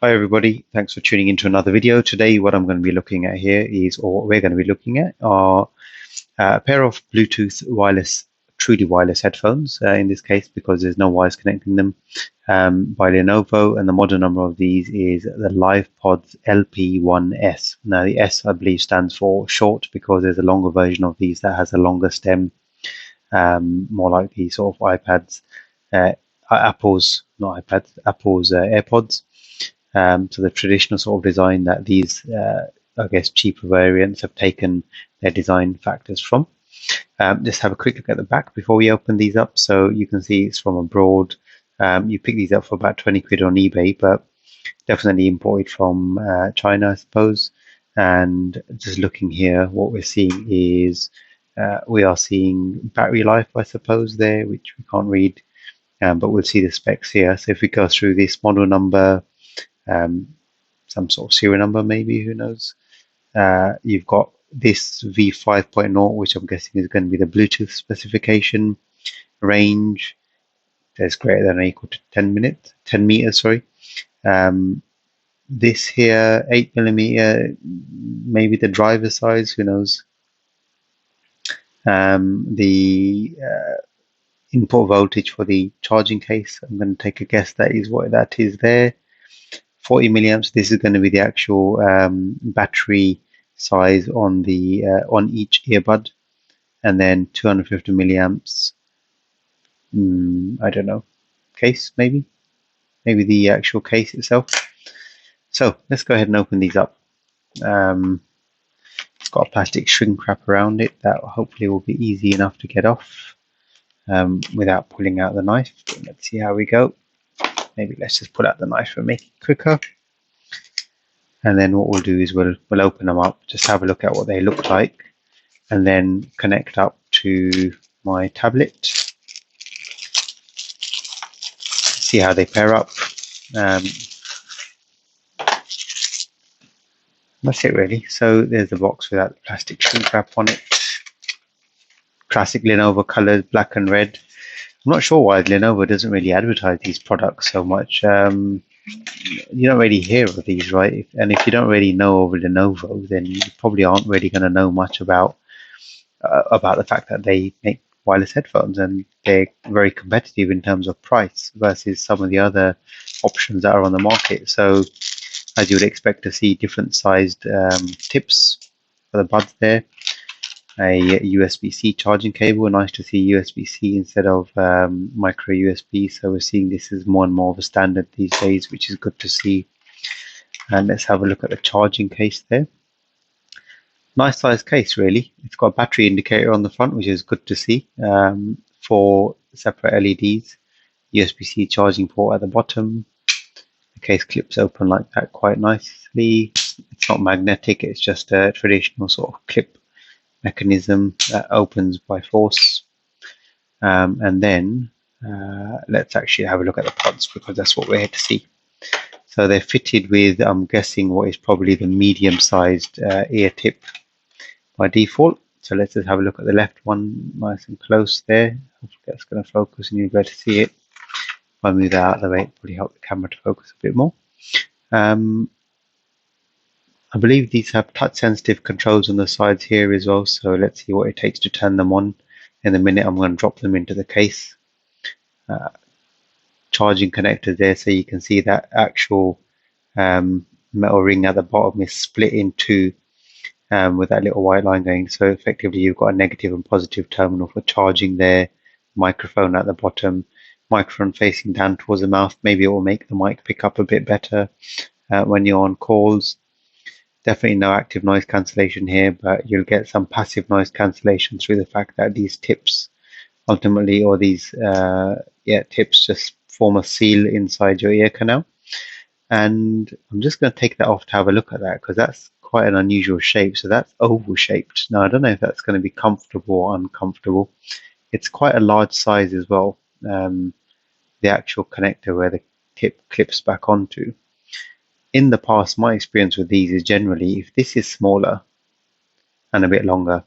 Hi everybody, thanks for tuning into another video. Today what I'm going to be looking at here is, or what we're going to be looking at are a pair of Bluetooth wireless, truly wireless headphones, in this case because there's no wires connecting them, by Lenovo, and the model number of these is the LivePods LP1s. Now the S I believe stands for short because there's a longer version of these that has a longer stem, more like the sort of iPads, Apple's AirPods. So the traditional sort of design that these, I guess, cheaper variants have taken their design factors from. Just have a quick look at the back before we open these up. So you can see it's from abroad. You pick these up for about 20 quid on eBay, but definitely imported from China, I suppose. And just looking here, what we're seeing is we are seeing battery life, I suppose, there, which we can't read, but we'll see the specs here. So if we go through this model number, some sort of serial number, maybe, who knows. You've got this V5.0, which I'm guessing is going to be the Bluetooth specification. Range, there's greater than or equal to 10 meters, sorry. This here, 8mm, maybe the driver size, who knows. The input voltage for the charging case, I'm going to take a guess that is what that is there. 40 milliamps. This is going to be the actual battery size on the on each earbud, and then 250 milliamps. I don't know, case maybe the actual case itself. So let's go ahead and open these up. It's got a plastic shrink wrap around it that hopefully will be easy enough to get off without pulling out the knife. But let's see how we go. Maybe let's just pull out the knife and make it quicker. And then what we'll do is we'll open them up, just have a look at what they look like, and then connect up to my tablet. See how they pair up. That's it really. So there's the box without the plastic shrink wrap on it. Classic Lenovo colors, black and red. I'm not sure why Lenovo doesn't really advertise these products so much. You don't really hear of these, right? And if you don't really know of Lenovo, then you probably aren't really going to know much about the fact that they make wireless headphones, and they're very competitive in terms of price versus some of the other options that are on the market. So as you would expect to see, different sized tips for the buds there. A USB-C charging cable. Nice to see USB-C instead of micro USB. So we're seeing this is more and more of a standard these days, which is good to see. And let's have a look at the charging case there. Nice size case, really. It's got a battery indicator on the front, which is good to see. 4 separate LEDs. USB-C charging port at the bottom. The case clips open like that quite nicely. It's not magnetic. It's just a traditional sort of clip mechanism that opens by force. And then let's actually have a look at the pods, because that's what we're here to see. So they're fitted with, I'm guessing, what is probably the medium-sized ear tip by default. So let's just have a look at the left one, nice and close there. Hopefully that's going to focus and you'll be able to see it. If I move that out of the way, it'll probably help the camera to focus a bit more. I believe these have touch sensitive controls on the sides here as well, so let's see what it takes to turn them on. In a minute I'm going to drop them into the case. Charging connector there, so you can see that actual metal ring at the bottom is split in two with that little white line going. So effectively you've got a negative and positive terminal for charging there. Microphone at the bottom, microphone facing down towards the mouth. Maybe it will make the mic pick up a bit better when you're on calls. Definitely no active noise cancellation here, but you'll get some passive noise cancellation through the fact that these tips ultimately, or these tips just form a seal inside your ear canal. And I'm just going to take that off to have a look at that, because that's quite an unusual shape. So that's oval shaped. Now I don't know if that's going to be comfortable or uncomfortable. It's quite a large size as well, the actual connector where the tip clips back onto. In the past, my experience with these is generally, if this is smaller and a bit longer,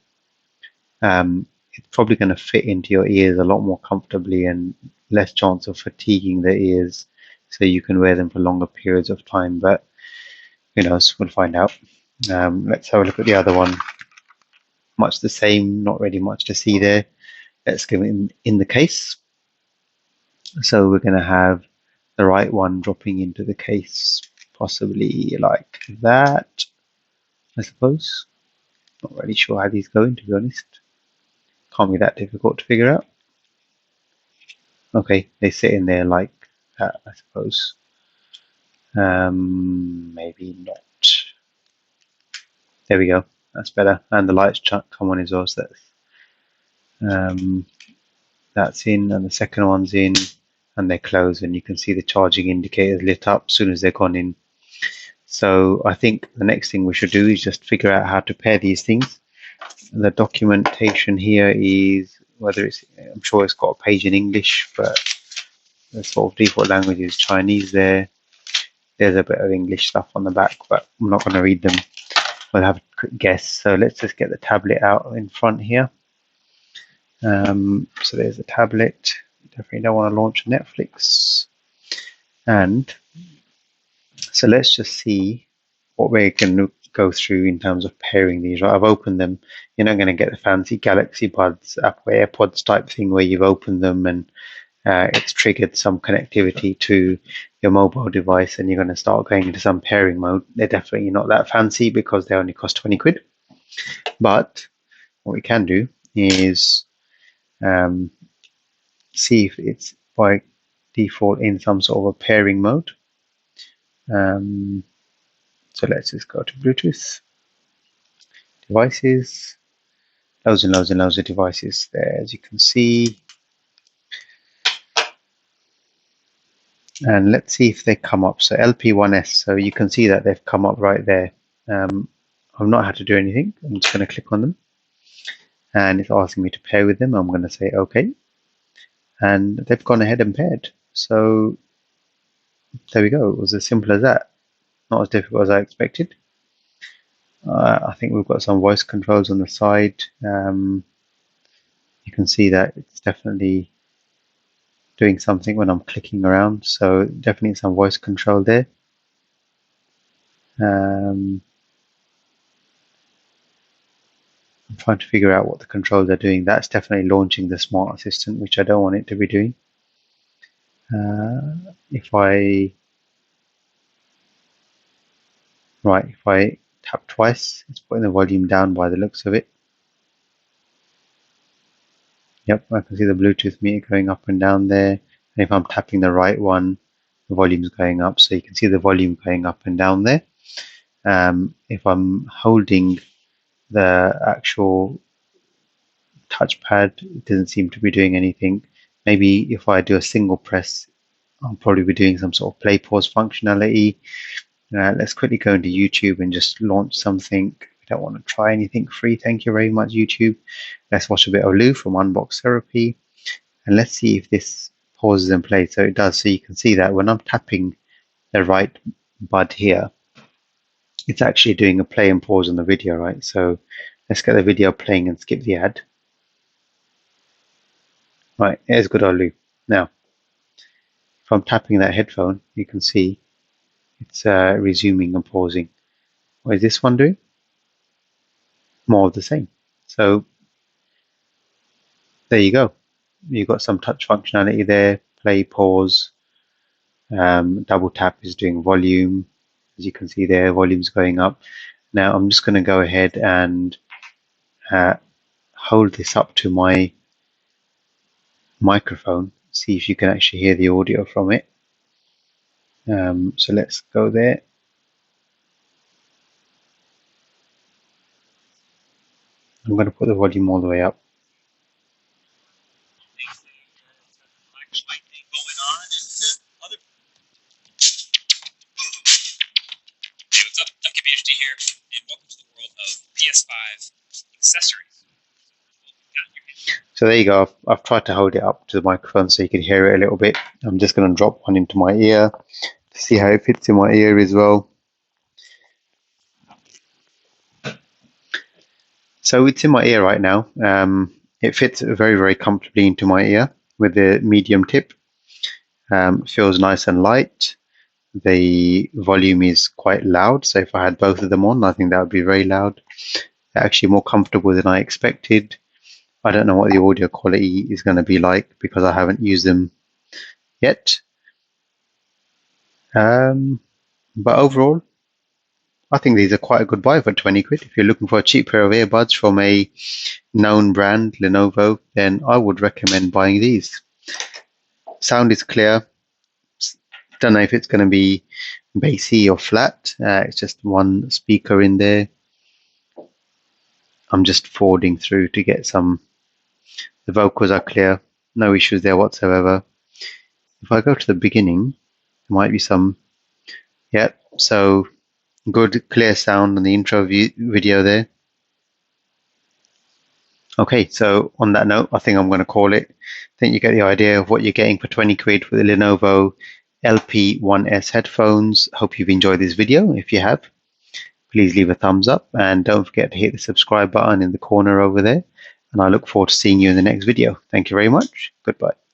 it's probably going to fit into your ears a lot more comfortably and less chance of fatiguing the ears so you can wear them for longer periods of time, but who knows, we'll find out. Let's have a look at the other one. Much the same, not really much to see there. Let's go in the case. So we're going to have the right one dropping into the case, possibly like that, I suppose. Not really sure how these go in, to be honest. Can't be that difficult to figure out. Okay, they sit in there like that, I suppose. Maybe not. There we go. That's better. And the lights come on as well. So that's in, and the second one's in, and they close, and you can see the charging indicators lit up as soon as they've gone in. So I think the next thing we should do is just figure out how to pair these things. The documentation here is, I'm sure it's got a page in English, but the sort of default language is Chinese there. There's a bit of English stuff on the back, but I'm not going to read them. We'll have a quick guess. So let's just get the tablet out in front here. So there's the tablet. Definitely don't want to launch Netflix. And so let's just see what we're going to go through in terms of pairing these. Right, I've opened them. You're not going to get the fancy Galaxy Buds, Apple AirPods type thing where you've opened them and it's triggered some connectivity to your mobile device and you're going to start going into some pairing mode. They're definitely not that fancy because they only cost 20 quid. But what we can do is see if it's by default in some sort of a pairing mode. So let's just go to Bluetooth, devices, loads and loads and loads of devices there, as you can see. And let's see if they come up. So LP1s, so you can see that they've come up right there. I've not had to do anything. I'm just going to click on them. And it's asking me to pair with them. I'm going to say OK. And they've gone ahead and paired. So there we go. It was as simple as that. Not as difficult as I expected. I think we've got some voice controls on the side. You can see that it's definitely doing something when I'm clicking around. So definitely some voice control there. I'm trying to figure out what the controls are doing. That's definitely launching the smart assistant, which I don't want it to be doing. If I tap twice, it's putting the volume down by the looks of it. Yep, I can see the Bluetooth meter going up and down there. And if I'm tapping the right one, the volume's going up. So you can see the volume going up and down there. If I'm holding the actual touchpad, it doesn't seem to be doing anything. Maybe if I do a single press, I'll probably be doing some sort of play pause functionality. Let's quickly go into YouTube and just launch something. We don't want to try anything free. Thank you very much, YouTube. Let's watch a bit of Lou from Unbox Therapy. And let's see if this pauses and plays. So it does. So you can see that when I'm tapping the right bud here, it's actually doing a play and pause on the video, right? So let's get the video playing and skip the ad. Right, here's good old Lou. Now, if I'm tapping that headphone, you can see it's resuming and pausing. What is this one doing? More of the same. So there you go. You've got some touch functionality there. Play, pause. Double tap is doing volume. As you can see there, volume's going up. Now I'm just going to go ahead and hold this up to my microphone. See if you can actually hear the audio from it. So let's go there. I'm going to put the volume all the way up. Here, and welcome to the world of PS5 accessories. So there you go. I've tried to hold it up to the microphone so you can hear it a little bit. I'm just going to drop one into my ear to see how it fits in my ear as well. So it's in my ear right now. It fits very, very comfortably into my ear with the medium tip. Feels nice and light. The volume is quite loud, so if I had both of them on, I think that would be very loud. They're actually more comfortable than I expected. I don't know what the audio quality is going to be like because I haven't used them yet. But overall, I think these are quite a good buy for 20 quid. If you're looking for a cheap pair of earbuds from a known brand, Lenovo, then I would recommend buying these. Sound is clear. Don't know if it's going to be bassy or flat. It's just one speaker in there. I'm just forwarding through to get some. The vocals are clear. No issues there whatsoever. If I go to the beginning, there might be some. Yeah, so good clear sound on the intro video there. Okay, so on that note, I think I'm going to call it. I think you get the idea of what you're getting for 20 quid for the Lenovo LP1s headphones. Hope you've enjoyed this video. If you have, please leave a thumbs up and don't forget to hit the subscribe button in the corner over there. And I look forward to seeing you in the next video. Thank you very much. Goodbye.